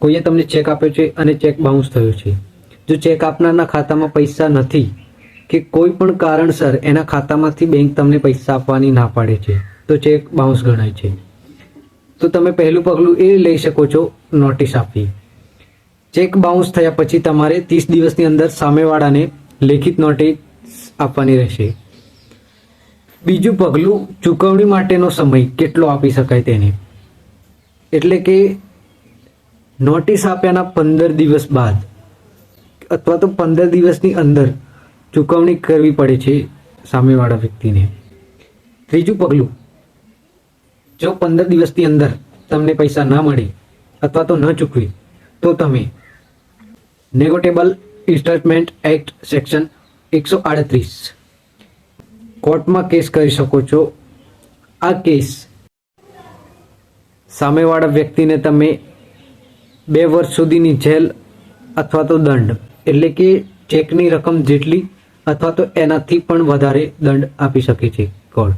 કોઈએ તમને ચેક આપ્યો છે અને ચેક બાઉન્સ થયો છે, જો ચેક આપનારના ખાતામાં પૈસા નથી કે કોઈ પણ કારણસર એના ખાતામાંથી બેંક તમને પૈસા આપવાની ના પાડે છે તો ચેક બાઉન્સ ગણાય છે. તો તમે પહેલું પગલું એ લઈ શકો છો, નોટિસ આપવી. ચેક બાઉન્સ થયા પછી તમારે 30 દિવસની અંદર સામેવાળાને લેખિત નોટિસ આપવાની રહેશે. બીજું પગલું, ચૂકવણી માટેનો સમય કેટલો આપી શકાય તેને. એટલે કે નોટિસ આપ્યાના 15 દિવસ બાદ અથવા તો 15 દિવસની અંદર ચૂકવણી કરવી પડે છે સામેવાળા વ્યક્તિને. ત્રીજું પગલું, જો 15 દિવસની અંદર તમને પૈસા ના મળે અથવા તો ન ચૂકવે તો તમે નેગોટિયેબલ ઇન્સ્ટોલમેન્ટ એક્ટ સેક્શન 138 કોર્ટમાં કેસ કરી શકો છો. આ કેસ સામેવાળા વ્યક્તિને તમે 2 વર્ષ સુધીની જેલ અથવા તો દંડ, એટલે કે ચેકની રકમ જેટલી અથવા તો એનાથી પણ વધારે દંડ આપી શકે છે કોર્ટ.